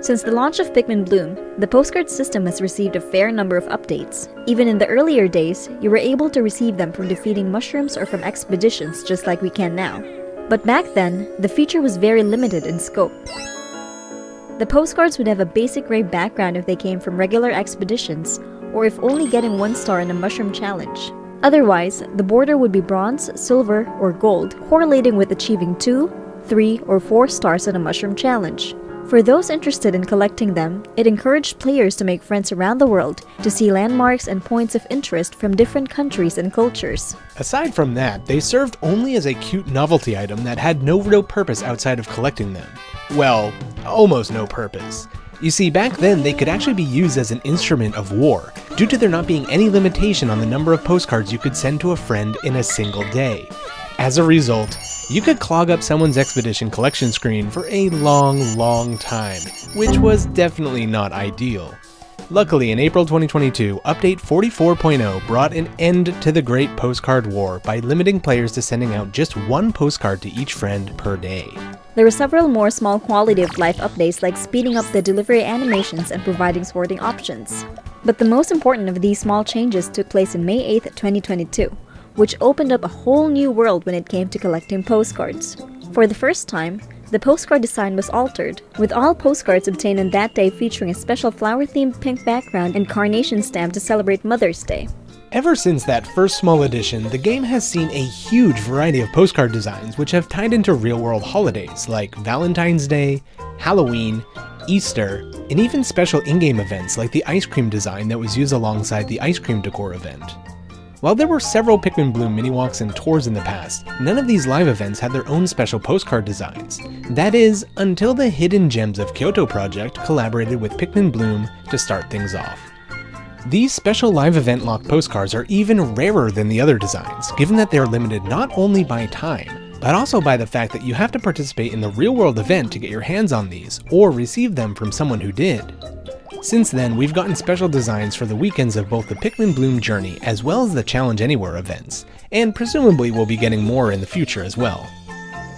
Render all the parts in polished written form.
Since the launch of Pikmin Bloom, the postcard system has received a fair number of updates. Even in the earlier days, you were able to receive them from defeating mushrooms or from expeditions just like we can now. But back then, the feature was very limited in scope. The postcards would have a basic gray background if they came from regular expeditions, or if only getting 1 star in a mushroom challenge. Otherwise, the border would be bronze, silver, or gold, correlating with achieving 2, 3, or 4 stars in a mushroom challenge. For those interested in collecting them, it encouraged players to make friends around the world to see landmarks and points of interest from different countries and cultures. Aside from that, they served only as a cute novelty item that had no real purpose outside of collecting them. Well, almost no purpose. You see, back then they could actually be used as an instrument of war, due to there not being any limitation on the number of postcards you could send to a friend in a single day. As a result, you could clog up someone's expedition collection screen for a long time, which was definitely not ideal. Luckily, in April 2022, Update 44.0 brought an end to the Great Postcard War by limiting players to sending out just 1 postcard to each friend per day. There were several more small quality-of-life updates like speeding up the delivery animations and providing sorting options. But the most important of these small changes took place in May 8, 2022, which opened up a whole new world when it came to collecting postcards. For the first time, the postcard design was altered, with all postcards obtained on that day featuring a special flower-themed pink background and carnation stamp to celebrate Mother's Day. Ever since that first small edition, the game has seen a huge variety of postcard designs which have tied into real-world holidays like Valentine's Day, Halloween, Easter, and even special in-game events like the ice cream design that was used alongside the ice cream decor event. While there were several Pikmin Bloom mini-walks and tours in the past, none of these live events had their own special postcard designs. That is, until the Hidden Gems of Kyoto project collaborated with Pikmin Bloom to start things off. These special live event locked postcards are even rarer than the other designs, given that they are limited not only by time, but also by the fact that you have to participate in the real-world event to get your hands on these, or receive them from someone who did. Since then, we've gotten special designs for the weekends of both the Pikmin Bloom journey as well as the Challenge Anywhere events, and presumably we'll be getting more in the future as well.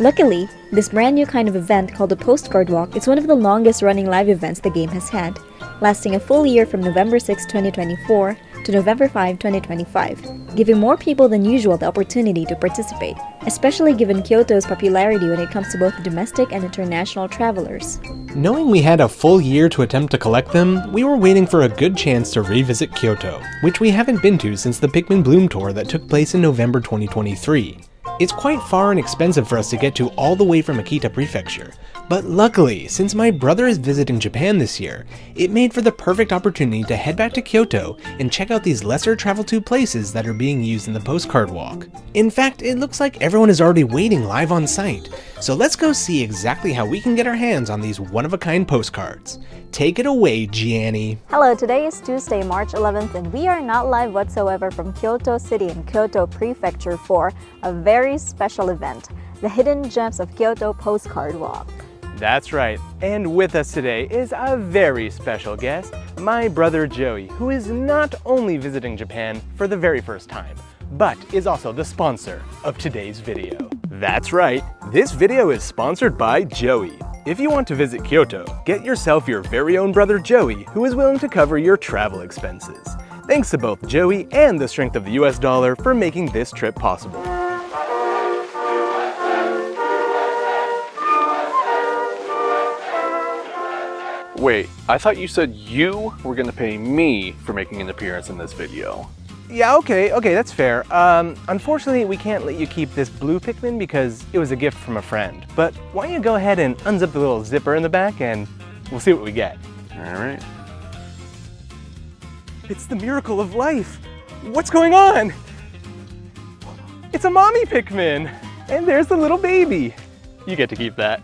Luckily, this brand new kind of event called the Postcard Walk is one of the longest running live events the game has had, lasting a full year from November 6, 2024 to November 5, 2025, giving more people than usual the opportunity to participate, especially given Kyoto's popularity when it comes to both domestic and international travelers. Knowing we had a full year to attempt to collect them, we were waiting for a good chance to revisit Kyoto, which we haven't been to since the Pikmin Bloom tour that took place in November 2023. It's quite far and expensive for us to get to all the way from Akita Prefecture, but luckily, since my brother is visiting Japan this year, it made for the perfect opportunity to head back to Kyoto and check out these lesser traveled to places that are being used in the postcard walk. In fact, it looks like everyone is already waiting live on site, so let's go see exactly how we can get our hands on these one-of-a-kind postcards. Take it away, Gianni. Hello, today is Tuesday, March 11th, and we are not live whatsoever from Kyoto City in Kyoto Prefecture for a very special event, the Hidden Gems of Kyoto Postcard Walk. That's right, and with us today is a very special guest, my brother Joey, who is not only visiting Japan for the very first time, but is also the sponsor of today's video. That's right, this video is sponsored by Joey. If you want to visit Kyoto, get yourself your very own brother Joey, who is willing to cover your travel expenses. Thanks to both Joey and the strength of the US dollar for making this trip possible. Wait, I thought you said you were gonna pay me for making an appearance in this video. Yeah, okay, that's fair. Unfortunately, we can't let you keep this blue Pikmin because it was a gift from a friend. But why don't you go ahead and unzip the little zipper in the back and we'll see what we get. All right. It's the miracle of life. What's going on? It's a mommy Pikmin, and there's the little baby. You get to keep that.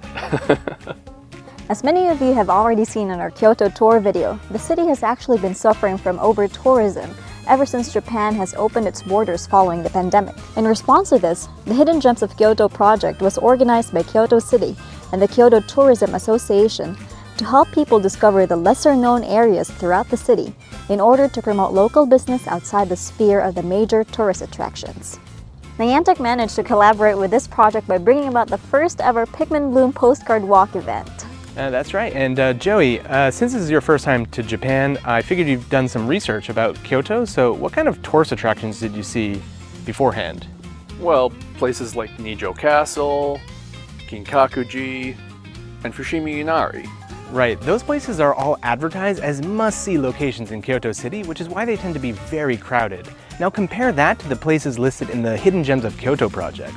As many of you have already seen in our Kyoto tour video, the city has actually been suffering from over-tourism ever since Japan has opened its borders following the pandemic. In response to this, the Hidden Gems of Kyoto project was organized by Kyoto City and the Kyoto Tourism Association to help people discover the lesser-known areas throughout the city in order to promote local business outside the sphere of the major tourist attractions. Niantic managed to collaborate with this project by bringing about the first ever Pikmin Bloom postcard walk event. That's right. And Joey, since this is your first time to Japan, I figured you've done some research about Kyoto. So what kind of tourist attractions did you see beforehand? Well, places like Nijo Castle, Kinkakuji, and Fushimi Inari. Right, those places are all advertised as must-see locations in Kyoto City, which is why they tend to be very crowded. Now compare that to the places listed in the Hidden Gems of Kyoto project.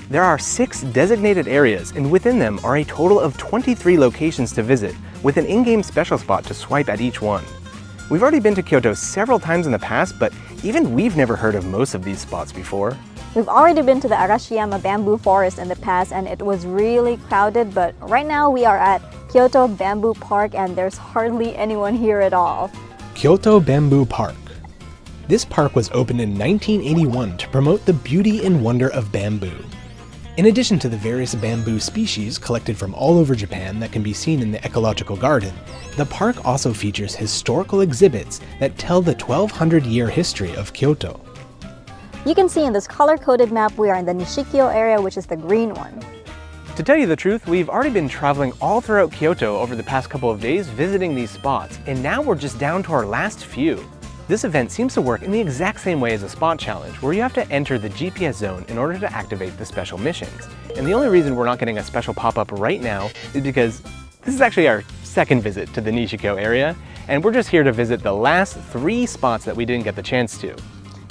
There are 6 designated areas, and within them are a total of 23 locations to visit, with an in-game special spot to swipe at each one. We've already been to Kyoto several times in the past, but even we've never heard of most of these spots before. We've already been to the Arashiyama bamboo forest in the past and it was really crowded, but right now we are at Kyoto Bamboo Park and there's hardly anyone here at all. Kyoto Bamboo Park. This park was opened in 1981 to promote the beauty and wonder of bamboo. In addition to the various bamboo species collected from all over Japan that can be seen in the ecological garden, the park also features historical exhibits that tell the 1200-year history of Kyoto. You can see in this color-coded map we are in the Nishikyo area, which is the green one. To tell you the truth, we've already been traveling all throughout Kyoto over the past couple of days visiting these spots, and now we're just down to our last few. This event seems to work in the exact same way as a spot challenge, where you have to enter the GPS zone in order to activate the special missions. And the only reason we're not getting a special pop-up right now is because this is actually our second visit to the Nishikyo area, and we're just here to visit the last 3 spots that we didn't get the chance to.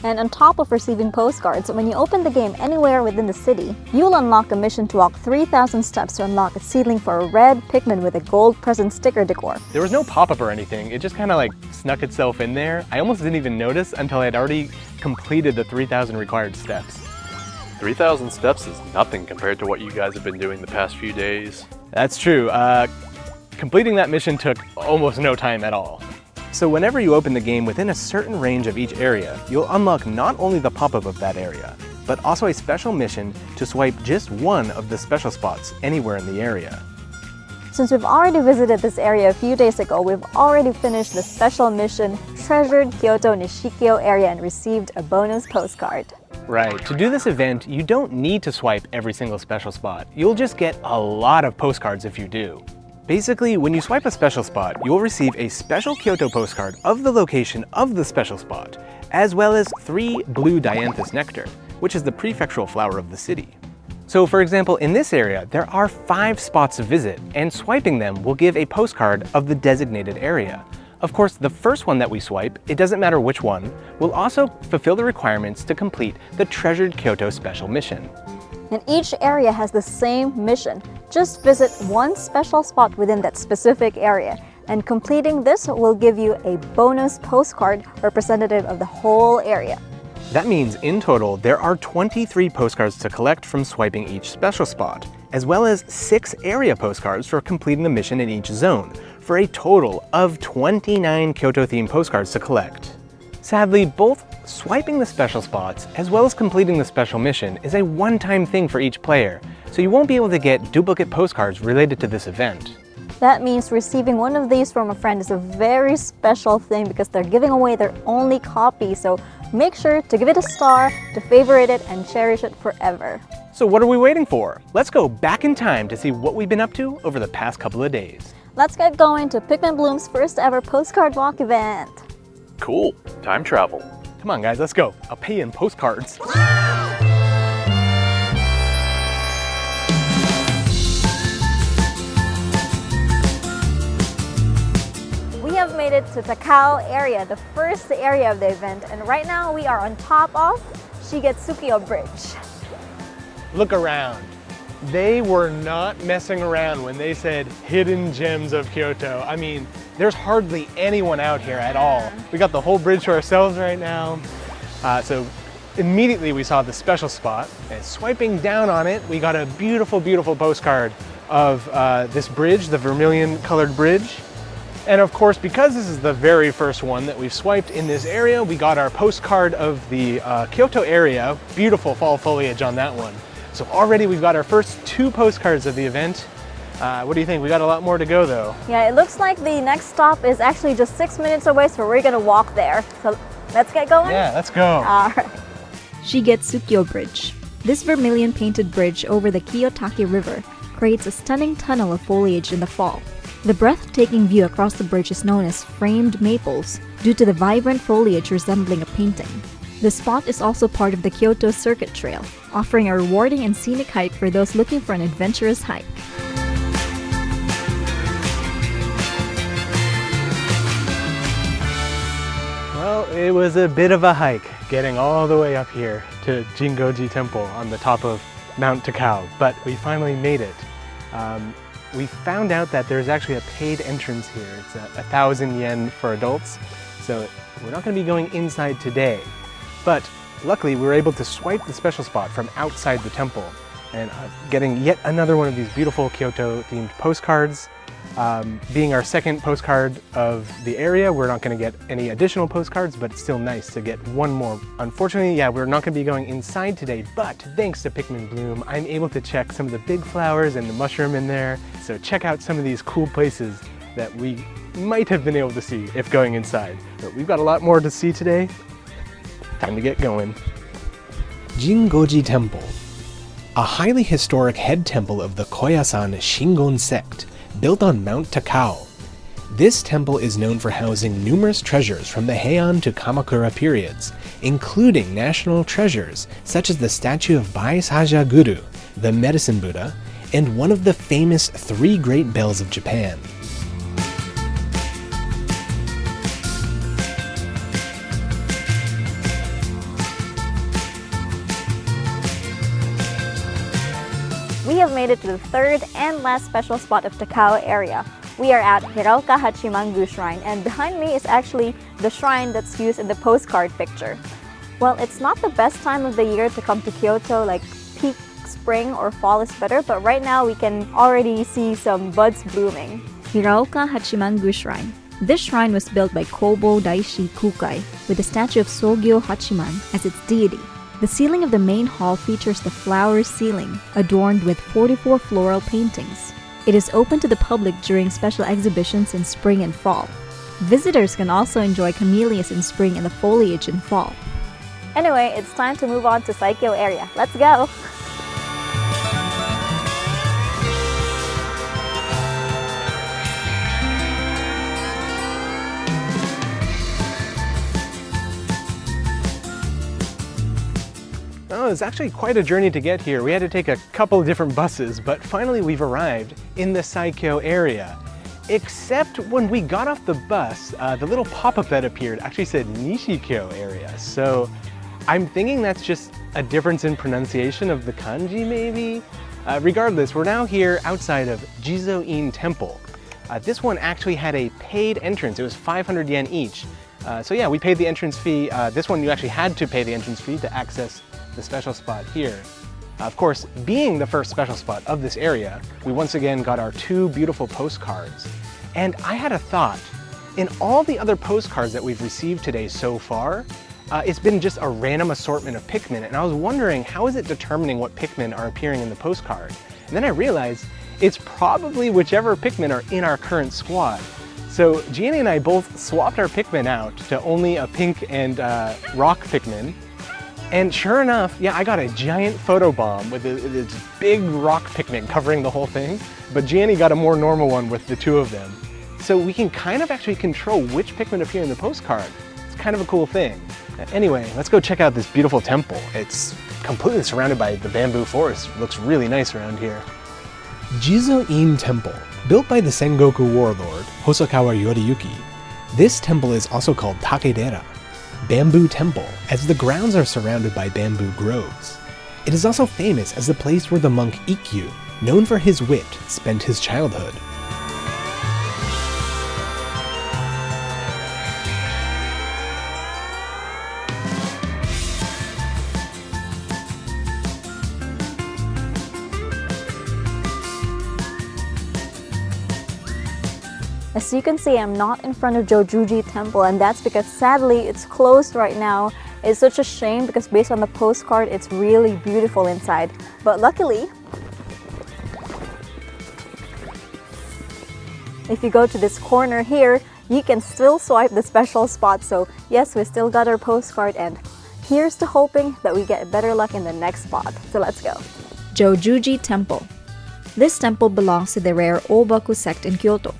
And on top of receiving postcards, when you open the game anywhere within the city, you'll unlock a mission to walk 3,000 steps to unlock a seedling for a red Pikmin with a Gold Present Sticker Decor. There was no pop-up or anything, it just kind of like snuck itself in there. I almost didn't even notice until I had already completed the 3,000 required steps. 3,000 steps is nothing compared to what you guys have been doing the past few days. That's true. Completing that mission took almost no time at all. So whenever you open the game within a certain range of each area, you'll unlock not only the pop-up of that area, but also a special mission to swipe just one of the special spots anywhere in the area. Since we've already visited this area a few days ago, we've already finished the special mission Treasured Kyoto Nishikyo area and received a bonus postcard. Right, to do this event, you don't need to swipe every single special spot. You'll just get a lot of postcards if you do. Basically, when you swipe a special spot, you'll receive a special Kyoto postcard of the location of the special spot, as well as 3 blue dianthus nectar, which is the prefectural flower of the city. So for example, in this area, there are 5 spots to visit, and swiping them will give a postcard of the designated area. Of course, the first one that we swipe, it doesn't matter which one, will also fulfill the requirements to complete the Treasured Kyoto special mission. And each area has the same mission. Just visit one special spot within that specific area, and completing this will give you a bonus postcard representative of the whole area. That means in total, there are 23 postcards to collect from swiping each special spot, as well as 6 area postcards for completing the mission in each zone, for a total of 29 Kyoto-themed postcards to collect. Sadly, both swiping the special spots as well as completing the special mission is a one-time thing for each player, so you won't be able to get duplicate postcards related to this event. That means receiving one of these from a friend is a very special thing because they're giving away their only copy, so make sure to give it a star, to favorite it, and cherish it forever. So what are we waiting for? Let's go back in time to see what we've been up to over the past couple of days. Let's get going to Pikmin Bloom's first ever postcard walk event. Cool. Time travel. Come on guys, let's go. I'll pay you in postcards. We have made it to Takao area, the first area of the event, and right now we are on top of Shigetsukiyo Bridge. Look around. They were not messing around when they said hidden gems of Kyoto. I mean, there's hardly anyone out here at all. We got the whole bridge to ourselves right now. So immediately we saw the special spot, and swiping down on it, we got a beautiful, beautiful postcard of this bridge, the vermilion colored bridge. And of course, because this is the very first one that we've swiped in this area, we got our postcard of the Kyoto area. Beautiful fall foliage on that one. So already we've got our first 2 postcards of the event. What do you think? We got a lot more to go though. Yeah, it looks like the next stop is actually just 6 minutes away, so we're gonna walk there. So let's get going? Yeah, let's go. All right. Shigetsukiyo Bridge. This vermilion painted bridge over the Kiyotake River creates a stunning tunnel of foliage in the fall. The breathtaking view across the bridge is known as framed maples due to the vibrant foliage resembling a painting. The spot is also part of the Kyoto Circuit Trail, offering a rewarding and scenic hike for those looking for an adventurous hike. Well, it was a bit of a hike getting all the way up here to Jingoji Temple on the top of Mount Takao, but we finally made it. We found out that there's actually a paid entrance here. It's 1,000 yen for adults, so we're not going to be going inside today. But luckily, we were able to swipe the special spot from outside the temple and getting yet another one of these beautiful Kyoto-themed postcards. Being our second postcard of the area, we're not going to get any additional postcards, but it's still nice to get one more. Unfortunately, yeah, we're not going to be going inside today, but thanks to Pikmin Bloom, I'm able to check some of the big flowers and the mushroom in there. So check out some of these cool places that we might have been able to see if going inside. But we've got a lot more to see today. Time to get going. Jingoji Temple, a highly historic head temple of the Koyasan Shingon sect, built on Mount Takao. This temple is known for housing numerous treasures from the Heian to Kamakura periods, including national treasures such as the statue of Baisaja Guru, the medicine Buddha, and one of the famous three great bells of Japan. We have made it to the third and last special spot of Takao area. We are at Hiraoka Hachimangu Shrine, and behind me is actually the shrine that's used in the postcard picture. Well, it's not the best time of the year to come to Kyoto, like peak spring or fall is better, but right now we can already see some buds blooming. Hiraoka Hachimangu Shrine. This shrine was built by Kobo Daishi Kukai with the statue of Sogyo Hachiman as its deity. The ceiling of the main hall features the flower ceiling, adorned with 44 floral paintings. It is open to the public during special exhibitions in spring and fall. Visitors can also enjoy camellias in spring and the foliage in fall. Anyway, it's time to move on to Saikyo area. Let's go! Oh, it's actually quite a journey to get here. We had to take a couple of different buses, but finally we've arrived in the Saikyo area. Except when we got off the bus, the little pop-up that appeared actually said Nishikyo area. So I'm thinking that's just a difference in pronunciation of the kanji, maybe? Regardless, we're now here outside of Jizo-in Temple. This one actually had a paid entrance. It was 500 yen each. So yeah, we paid the entrance fee. This one you actually had to pay the entrance fee to access the special spot here. Of course, being the first special spot of this area, we once again got our two beautiful postcards. And I had a thought. In all the other postcards that we've received today so far, it's been just a random assortment of Pikmin, and I was wondering, how is it determining what Pikmin are appearing in the postcard? And then I realized it's probably whichever Pikmin are in our current squad. So Gianni and I both swapped our Pikmin out to only a pink and rock Pikmin. And sure enough, yeah, I got a giant photobomb with this big rock Pikmin covering the whole thing, but Gianni got a more normal one with the two of them. So we can kind of actually control which Pikmin appear in the postcard. It's kind of a cool thing. Anyway, let's go check out this beautiful temple. It's completely surrounded by the bamboo forest. It looks really nice around here. Jizo-in Temple, built by the Sengoku warlord Hosokawa Yoriyuki. This temple is also called Takedera, Bamboo Temple, as the grounds are surrounded by bamboo groves. It is also famous as the place where the monk Ikkyu, known for his wit, spent his childhood. As you can see, I'm not in front of Jojuji Temple, and that's because sadly it's closed right now. It's such a shame because based on the postcard, it's really beautiful inside. But luckily, if you go to this corner here, you can still swipe the special spot. So yes, we still got our postcard, and here's to hoping that we get better luck in the next spot. So let's go. Jojuji Temple. This temple belongs to the rare Obaku sect in Kyoto.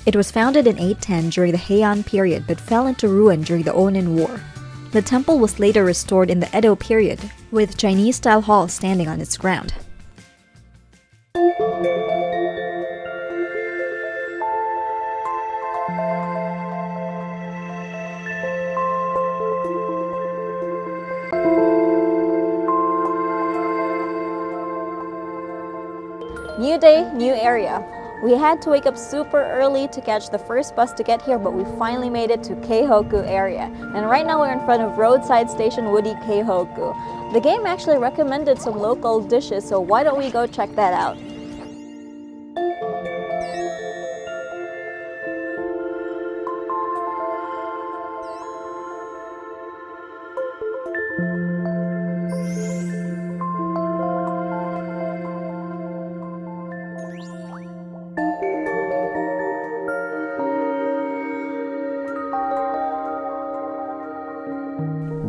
It was founded in 810 during the Heian period but fell into ruin during the Onin War. The temple was later restored in the Edo period, with Chinese-style halls standing on its ground. New day, new area. We had to wake up super early to catch the first bus to get here, but we finally made it to Keihoku area. And right now we're in front of roadside station Woody Keihoku. The game actually recommended some local dishes, so why don't we go check that out?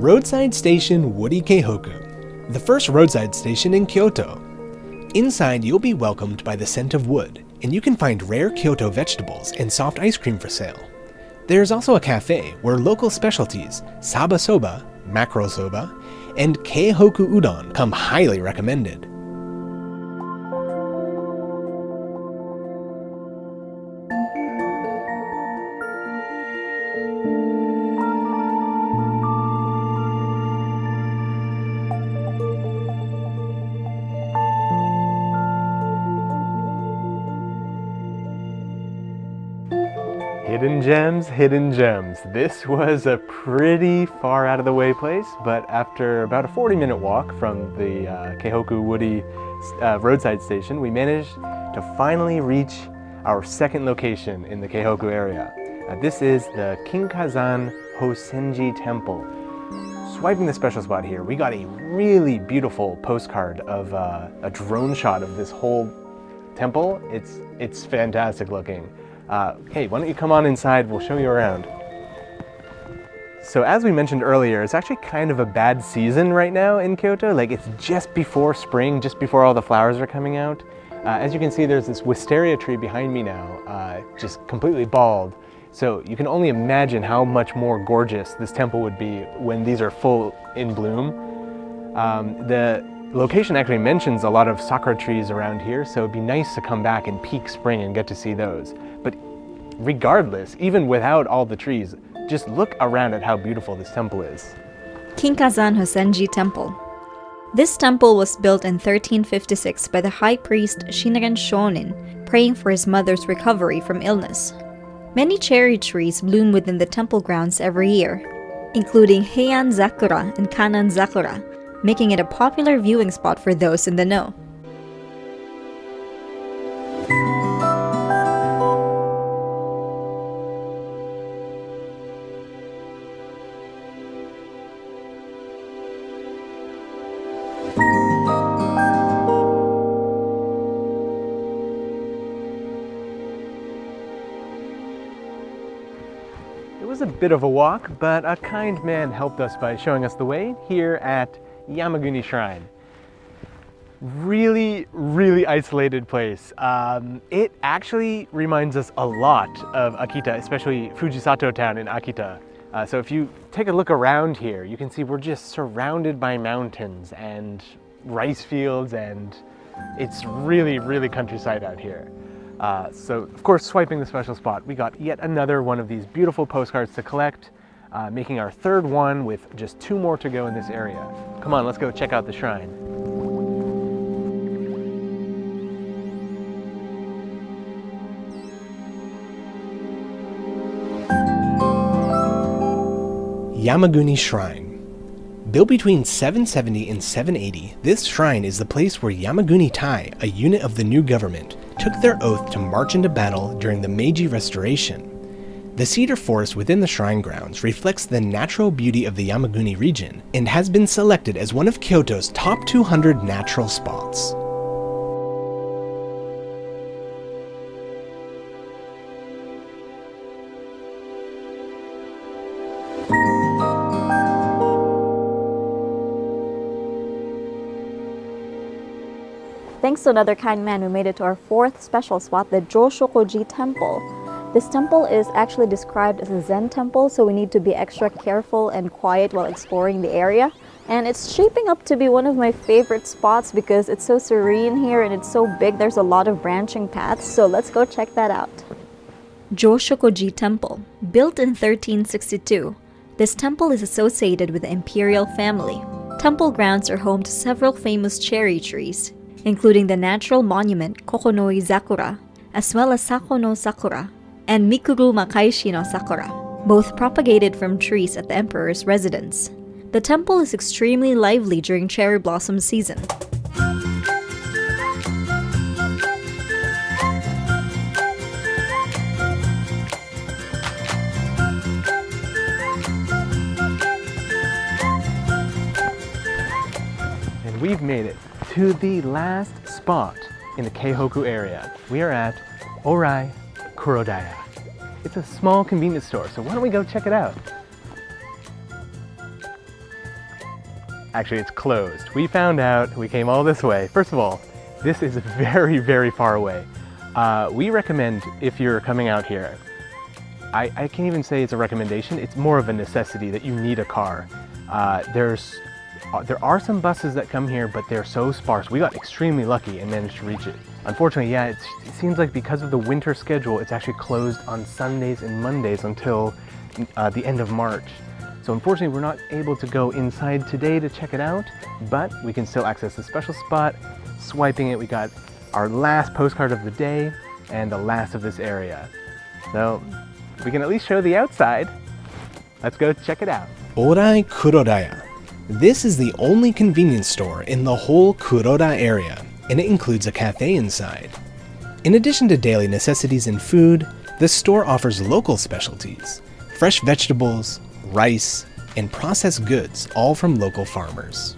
Roadside Station Woody Keihoku, the first roadside station in Kyoto. Inside, you'll be welcomed by the scent of wood, and you can find rare Kyoto vegetables and soft ice cream for sale. There's also a cafe where local specialties, saba soba, mackerel soba, and Keihoku udon come highly recommended. Hidden gems, hidden gems. This was a pretty far out of the way place, but after about a 40-minute walk from the Keihoku Woody roadside station, we managed to finally reach our second location in the Keihoku area. This is the Kinkazan Hosenji Temple. Swiping the special spot here, we got a really beautiful postcard of a drone shot of this whole temple. It's fantastic looking. Hey, why don't you come on inside, we'll show you around. So as we mentioned earlier, it's actually kind of a bad season right now in Kyoto. Like, it's just before spring, just before all the flowers are coming out. As you can see, there's this wisteria tree behind me now, just completely bald. So you can only imagine how much more gorgeous this temple would be when these are full in bloom. The location actually mentions a lot of sakura trees around here, so it'd be nice to come back in peak spring and get to see those. But regardless, even without all the trees, just look around at how beautiful this temple is. Kinkazan Hosenji Temple. This temple was built in 1356 by the high priest Shinran Shonin, praying for his mother's recovery from illness. Many cherry trees bloom within the temple grounds every year, including Heian Zakura and Kanan Zakura, making it a popular viewing spot for those in the know. It was a bit of a walk, but a kind man helped us by showing us the way here at Yamaguni Shrine. Really, really isolated place. It actually reminds us a lot of Akita, especially Fujisato town in Akita. So if you take a look around here, you can see we're just surrounded by mountains and rice fields, and it's really, really countryside out here. So of course, swiping the special spot, we got yet another one of these beautiful postcards to collect, making our third one with just 2 more to go in this area. Come on, let's go check out the shrine. Yamaguni Shrine. Built between 770 and 780, this shrine is the place where Yamaguni Tai, a unit of the new government, took their oath to march into battle during the Meiji Restoration. The cedar forest within the shrine grounds reflects the natural beauty of the Yamaguni region and has been selected as one of Kyoto's top 200 natural spots. Thanks to another kind man, we made it to our 4th special spot, the Joshokoji Temple. This temple is actually described as a Zen temple, so we need to be extra careful and quiet while exploring the area. And it's shaping up to be one of my favorite spots because it's so serene here and it's so big. There's a lot of branching paths, so let's go check that out. Joshokoji Temple. Built in 1362, this temple is associated with the imperial family. Temple grounds are home to several famous cherry trees, including the natural monument Kokonoi Sakura, as well as Sako no Sakura, and Mikuru Makaishi no Sakura, both propagated from trees at the emperor's residence. The temple is extremely lively during cherry blossom season. And we've made it to the last spot in the Keihoku area. We are at Orai Kurodaya. It's a small convenience store, so why don't we go check it out? Actually, it's closed. We found out, we came all this way. First of all, this is very, very far away. We recommend, if you're coming out here, I can't even say it's a recommendation, it's more of a necessity that you need a car. There are some buses that come here, but they're so sparse. We got extremely lucky and managed to reach it. Unfortunately, yeah, it seems like because of the winter schedule, it's actually closed on Sundays and Mondays until the end of March. So unfortunately, we're not able to go inside today to check it out, but we can still access the special spot. Swiping it, we got our last postcard of the day and the last of this area. So we can at least show the outside. Let's go check it out. Orai Kurodaya. This is the only convenience store in the whole Kuroda area, and it includes a cafe inside. In addition to daily necessities and food, the store offers local specialties, fresh vegetables, rice, and processed goods, all from local farmers.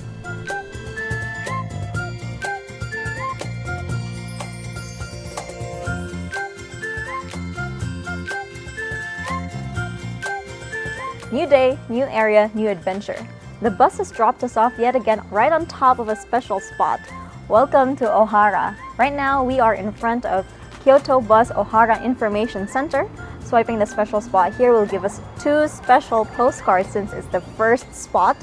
New day, new area, new adventure. The bus has dropped us off yet again right on top of a special spot. Welcome to Ohara. Right now we are in front of Kyoto Bus Ohara Information Center. Swiping the special spot here will give us 2 special postcards since it's the first spot.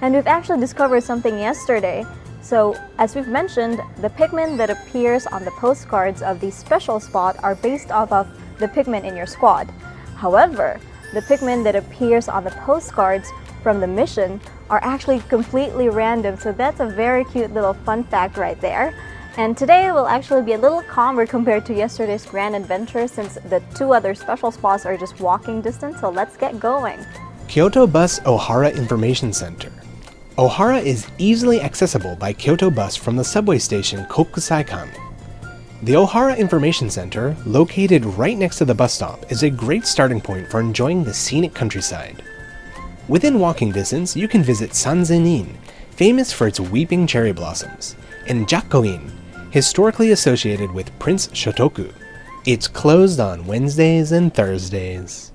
And we've actually discovered something yesterday. So as we've mentioned, the Pikmin that appears on the postcards of the special spot are based off of the Pikmin in your squad. However, the Pikmin that appears on the postcards from the mission are actually completely random, so that's a very cute little fun fact right there. And today will actually be a little calmer compared to yesterday's grand adventure since the 2 other special spots are just walking distance, so let's get going. Kyoto Bus Ohara Information Center. Ohara is easily accessible by Kyoto Bus from the subway station Kokusaikan. The Ohara Information Center, located right next to the bus stop, is a great starting point for enjoying the scenic countryside. Within walking distance, you can visit Sanzenin, famous for its weeping cherry blossoms, and Jakkoin, historically associated with Prince Shotoku. It's closed on Wednesdays and Thursdays.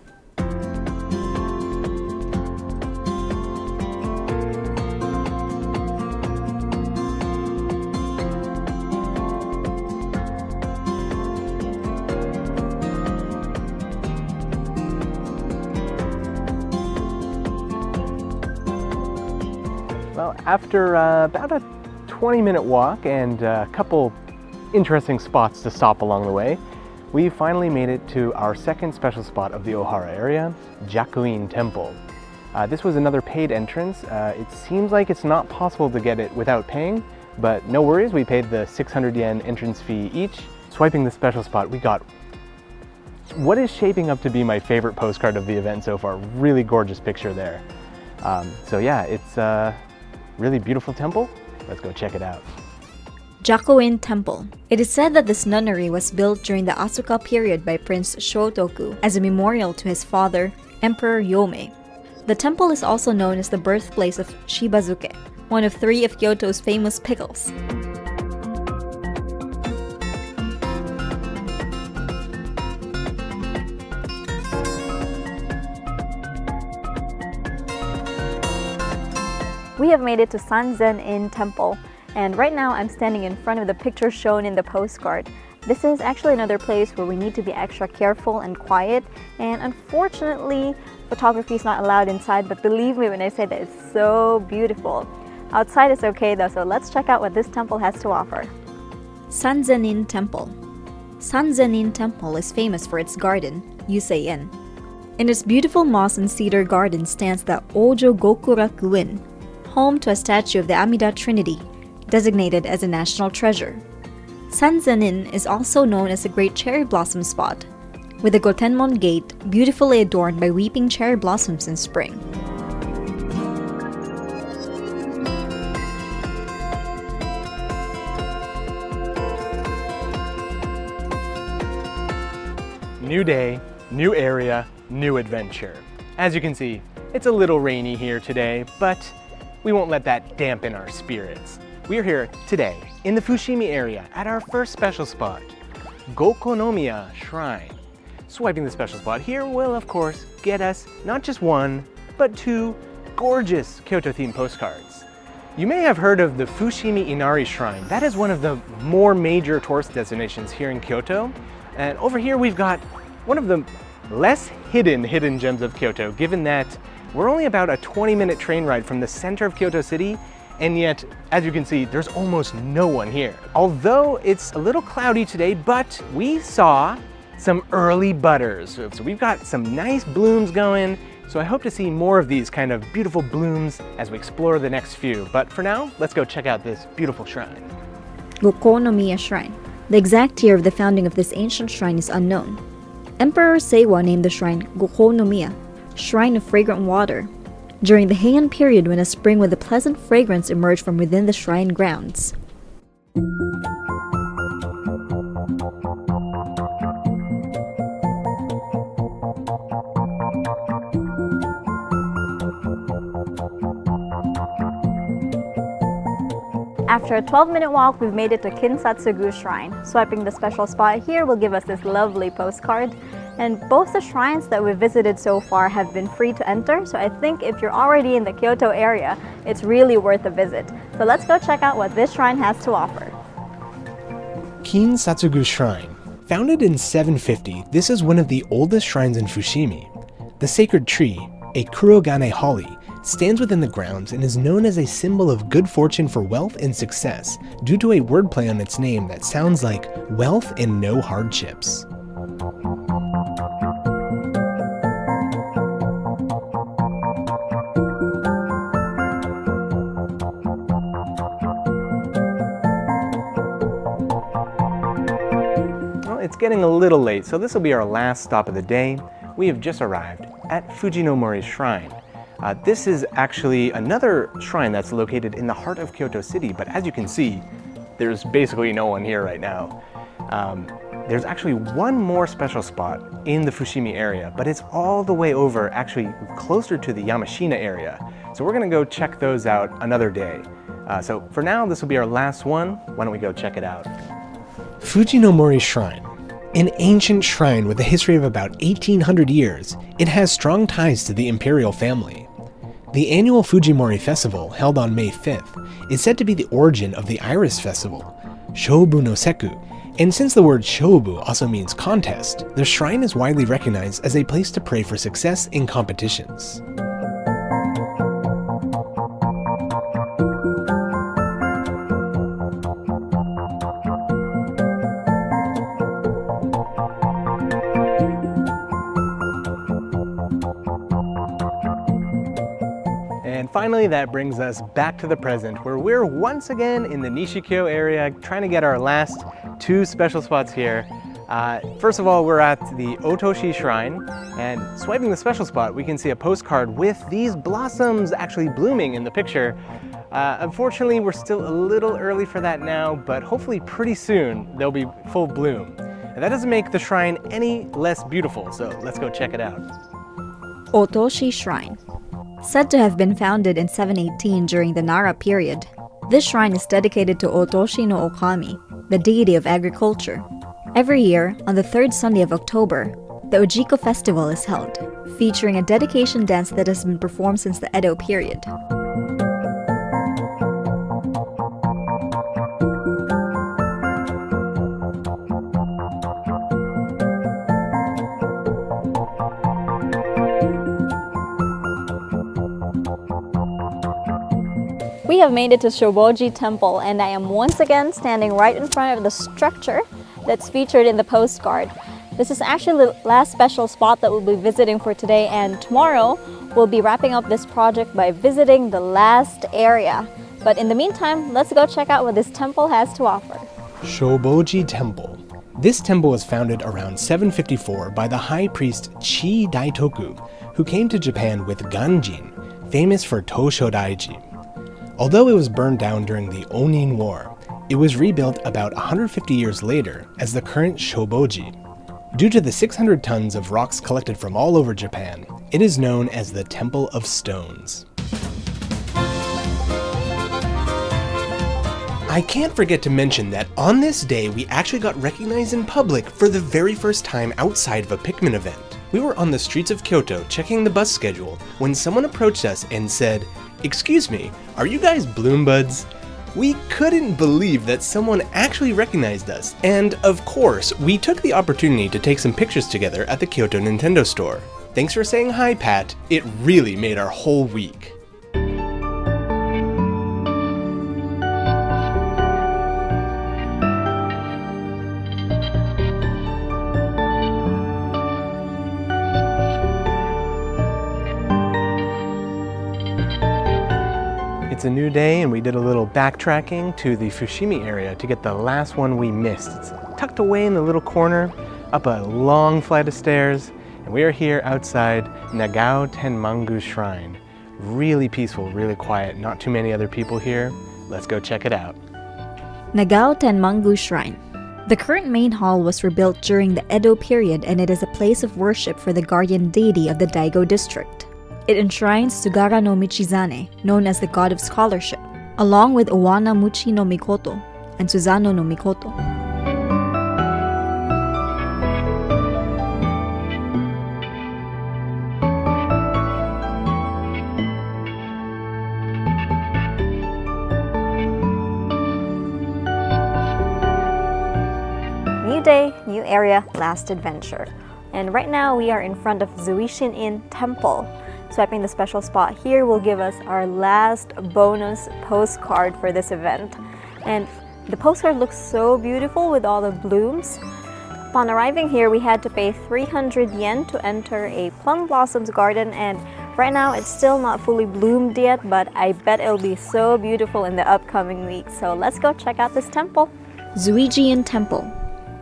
Well, after about a 20-minute walk and a couple interesting spots to stop along the way, we finally made it to our second special spot of the Ohara area, Jakkoin Temple. This was another paid entrance. It seems like it's not possible to get it without paying, but no worries, we paid the 600 yen entrance fee each. Swiping the special spot, we got what is shaping up to be my favorite postcard of the event so far. Really gorgeous picture there. So yeah, it's a really beautiful temple. Let's go check it out. Jakkoin Temple. It is said that this nunnery was built during the Asuka period by Prince Shotoku as a memorial to his father, Emperor Yomei. The temple is also known as the birthplace of shibazuke, one of 3 of Kyoto's famous pickles. We have made it to Sanzen-in Temple, and right now I'm standing in front of the picture shown in the postcard. This is actually another place where we need to be extra careful and quiet, and unfortunately, photography is not allowed inside, but believe me when I say that it's so beautiful. Outside is okay though, so let's check out what this temple has to offer. Sanzenin Temple. Sanzenin Temple is famous for its garden, Yusei-en. In its beautiful moss and cedar garden stands the Ojo Gokuraku-in, home to a statue of the Amida Trinity, designated as a national treasure. Sanzenin is also known as a great cherry blossom spot, with the Gotenmon Gate beautifully adorned by weeping cherry blossoms in spring. New day, new area, new adventure. As you can see, it's a little rainy here today, but we won't let that dampen our spirits. We are here today in the Fushimi area at our first special spot, Gokonomiya Shrine. Swiping the special spot here will, of course, get us not just one, but two gorgeous Kyoto-themed postcards. You may have heard of the Fushimi Inari Shrine. That is one of the more major tourist destinations here in Kyoto. And over here we've got one of the less hidden gems of Kyoto, given that we're only about a 20-minute train ride from the center of Kyoto City, and yet, as you can see, there's almost no one here. Although it's a little cloudy today, but we saw some early budders. So we've got some nice blooms going, so I hope to see more of these kind of beautiful blooms as we explore the next few. But for now, let's go check out this beautiful shrine. Gokonomiya Shrine. The exact year of the founding of this ancient shrine is unknown. Emperor Seiwa named the shrine Gokonomiya, Shrine of Fragrant Water, during the Heian period when a spring with a pleasant fragrance emerged from within the shrine grounds. After a 12-minute walk, we've made it to Kinsatsugu Shrine. Swiping the special spot here will give us this lovely postcard. And both the shrines that we've visited so far have been free to enter, so I think if you're already in the Kyoto area, it's really worth a visit. So let's go check out what this shrine has to offer. Kinsatsugu Shrine. Founded in 750, this is one of the oldest shrines in Fushimi. The sacred tree, a Kurogane holly, stands within the grounds and is known as a symbol of good fortune for wealth and success due to a wordplay on its name that sounds like wealth and no hardships. Well, it's getting a little late, so this will be our last stop of the day. We have just arrived at Fujinomori Shrine. This is actually another shrine that's located in the heart of Kyoto City, but as you can see, there's basically no one here right now. There's actually one more special spot in the Fushimi area, but it's all the way over, actually closer to the Yamashina area. So we're gonna go check those out another day. So for now, this will be our last one. Why don't we go check it out? Fujinomori Shrine. An ancient shrine with a history of about 1800 years, it has strong ties to the imperial family. The annual Fujimori Festival, held on May 5th, is said to be the origin of the Iris Festival, Shobu no Seku, and since the word shobu also means contest, the shrine is widely recognized as a place to pray for success in competitions. And finally, that brings us back to the present, where we're once again in the Nishikyo area, trying to get our last two special spots here. First of all, we're at the Otoshi Shrine, and swiping the special spot, we can see a postcard with these blossoms actually blooming in the picture. Unfortunately, we're still a little early for that now, but hopefully pretty soon they'll be full bloom. And that doesn't make the shrine any less beautiful, so let's go check it out. Otoshi Shrine. Said to have been founded in 718 during the Nara period, this shrine is dedicated to Otoshi no Okami, the deity of agriculture. Every year, on the third Sunday of October, the Ojiko Festival is held, featuring a dedication dance that has been performed since the Edo period. have made it to Shoboji Temple, and I am once again standing right in front of the structure that's featured in the postcard. This is actually the last special spot that we'll be visiting for today, and tomorrow we'll be wrapping up this project by visiting the last area. But in the meantime, let's go check out what this temple has to offer. Shoboji Temple. This temple was founded around 754 by the high priest Chi Daitoku, who came to Japan with Ganjin, famous for Toshodaiji. Although it was burned down during the Onin War, it was rebuilt about 150 years later as the current Shoboji. Due to the 600 tons of rocks collected from all over Japan, it is known as the Temple of Stones. I can't forget to mention that on this day we actually got recognized in public for the very first time outside of a Pikmin event. We were on the streets of Kyoto checking the bus schedule when someone approached us and said, "Excuse me, are you guys Bloom Buds?" We couldn't believe that someone actually recognized us, and of course, we took the opportunity to take some pictures together at the Kyoto Nintendo store. Thanks for saying hi, Pat. It really made our whole week. It's a new day and we did a little backtracking to the Fushimi area to get the last one we missed. It's tucked away in the little corner, up a long flight of stairs, and we are here outside Nagao Tenmangu Shrine. Really peaceful, really quiet, not too many other people here. Let's go check it out. Nagao Tenmangu Shrine. The current main hall was rebuilt during the Edo period, and it is a place of worship for the guardian deity of the Daigo district. It enshrines Sugara no Michizane, known as the god of scholarship, along with Owana Muchi no Mikoto and Suzano no Mikoto. New day, new area, last adventure. And right now we are in front of Zuishin-in Temple. Swiping the special spot here will give us our last bonus postcard for this event. And the postcard looks so beautiful with all the blooms. Upon arriving here, we had to pay 300 yen to enter a plum blossoms garden, and right now it's still not fully bloomed yet, but I bet it'll be so beautiful in the upcoming weeks. So let's go check out this temple. Zuishin Temple.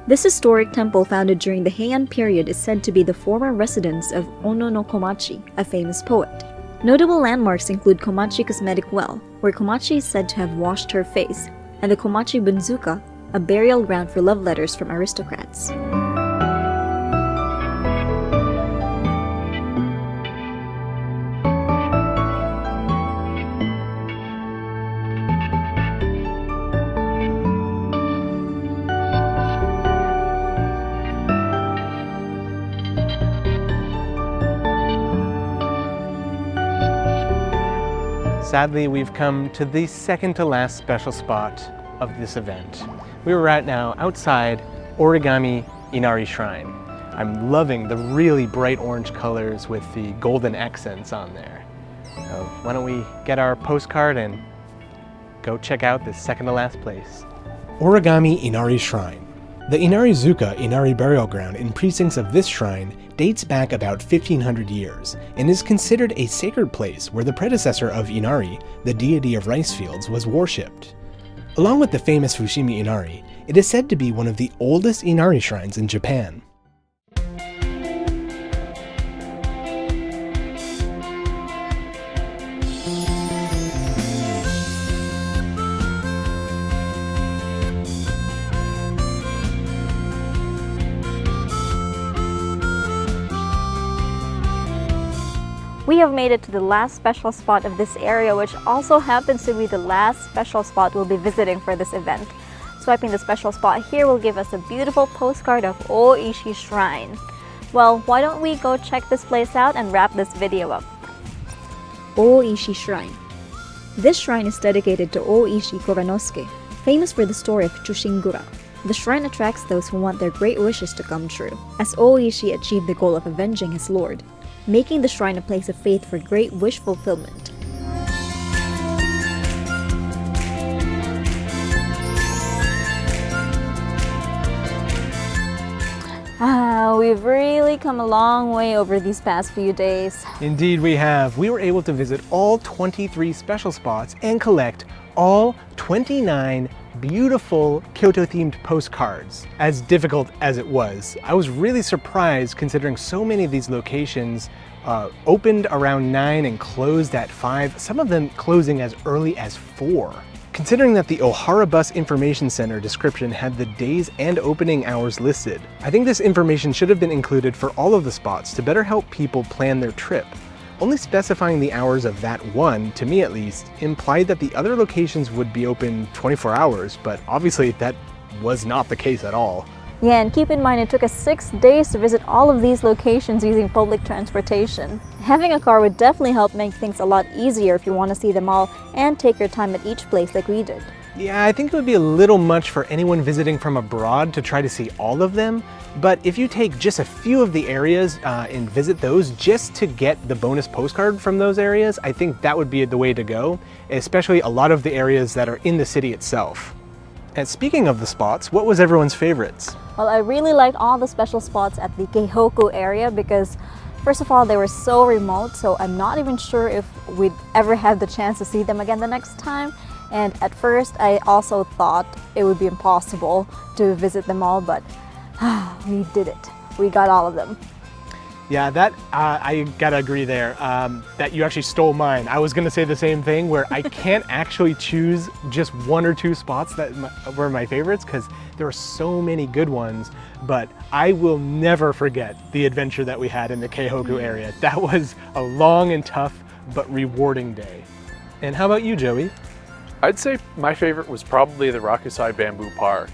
This historic temple, founded during the Heian period, is said to be the former residence of Ono no Komachi, a famous poet. Notable landmarks include Komachi Cosmetic Well, where Komachi is said to have washed her face, and the Komachi Bunzuka, a burial ground for love letters from aristocrats. Sadly, we've come to the second to last special spot of this event. We are right now outside Origami Inari Shrine. I'm loving the really bright orange colors with the golden accents on there. So why don't we get our postcard and go check out this second to last place. Origami Inari Shrine. The Inari-zuka Inari burial ground in precincts of this shrine dates back about 1500 years and is considered a sacred place where the predecessor of Inari, the deity of rice fields, was worshipped. Along with the famous Fushimi Inari, it is said to be one of the oldest Inari shrines in Japan. We have made it to the last special spot of this area, which also happens to be the last special spot we'll be visiting for this event. Swiping the special spot here will give us a beautiful postcard of Oishi Shrine. Well, why don't we go check this place out and wrap this video up. Oishi Shrine. This shrine is dedicated to Oishi Kuranosuke, famous for the story of Chushingura. The shrine attracts those who want their great wishes to come true, as Oishi achieved the goal of avenging his lord, making the shrine a place of faith for great wish fulfillment. we've really come a long way over these past few days. Indeed we have. We were able to visit all 23 special spots and collect all 29 beautiful Kyoto-themed postcards. As difficult as it was, I was really surprised considering so many of these locations opened around 9 and closed at 5, some of them closing as early as 4. Considering that the Ohara Bus Information Center description had the days and opening hours listed, I think this information should have been included for all of the spots to better help people plan their trip. Only specifying the hours of that one, to me at least, implied that the other locations would be open 24 hours, but obviously that was not the case at all. Yeah, and keep in mind it took us 6 days to visit all of these locations using public transportation. Having a car would definitely help make things a lot easier if you want to see them all and take your time at each place like we did. Yeah, I think it would be a little much for anyone visiting from abroad to try to see all of them, but if you take just a few of the areas and visit those just to get the bonus postcard from those areas, I think that would be the way to go, especially a lot of the areas that are in the city itself. And speaking of the spots, what was everyone's favorites? Well, I really liked all the special spots at the Keihoku area because first of all, they were so remote, so I'm not even sure if we'd ever have the chance to see them again the next time. And at first, I also thought it would be impossible to visit them all, but we did it. We got all of them. Yeah, that I gotta agree there, that you actually stole mine. I was gonna say the same thing where I can't actually choose just 1 or 2 spots that were my favorites because there are so many good ones, but I will never forget the adventure that we had in the Keihoku area. That was a long and tough but rewarding day. And how about you, Joey? I'd say my favorite was probably the Rakusai Bamboo Park.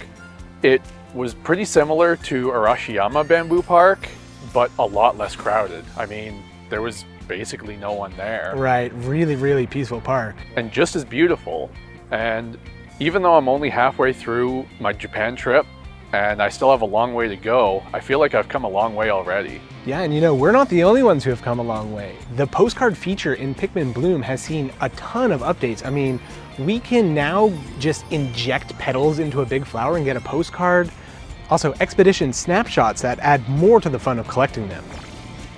It was pretty similar to Arashiyama Bamboo Park, but a lot less crowded. I mean, there was basically no one there. Right, really, really peaceful park. And just as beautiful. And even though I'm only halfway through my Japan trip and I still have a long way to go, I feel like I've come a long way already. Yeah, and you know, we're not the only ones who have come a long way. The postcard feature in Pikmin Bloom has seen a ton of updates. I mean, we can now just inject petals into a big flower and get a postcard. Also, expedition snapshots that add more to the fun of collecting them.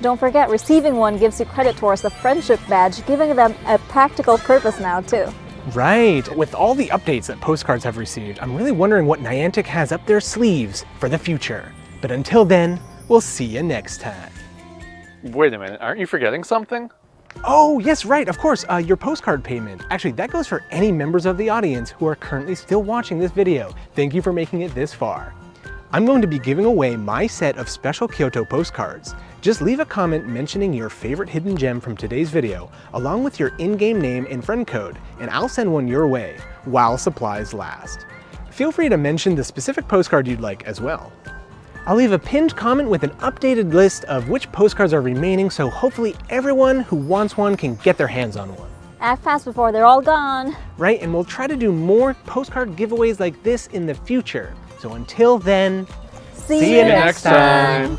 Don't forget, receiving one gives you credit towards the friendship badge, giving them a practical purpose now too. Right, with all the updates that postcards have received, I'm really wondering what Niantic has up their sleeves for the future. But until then, we'll see you next time. Wait a minute, aren't you forgetting something? Oh, yes, right, of course, your postcard payment. Actually, that goes for any members of the audience who are currently still watching this video. Thank you for making it this far. I'm going to be giving away my set of special Kyoto postcards. Just leave a comment mentioning your favorite hidden gem from today's video, along with your in-game name and friend code, and I'll send one your way, while supplies last. Feel free to mention the specific postcard you'd like as well. I'll leave a pinned comment with an updated list of which postcards are remaining, so hopefully everyone who wants one can get their hands on one. Act fast before they're all gone. Right, and we'll try to do more postcard giveaways like this in the future. So until then, See you next time.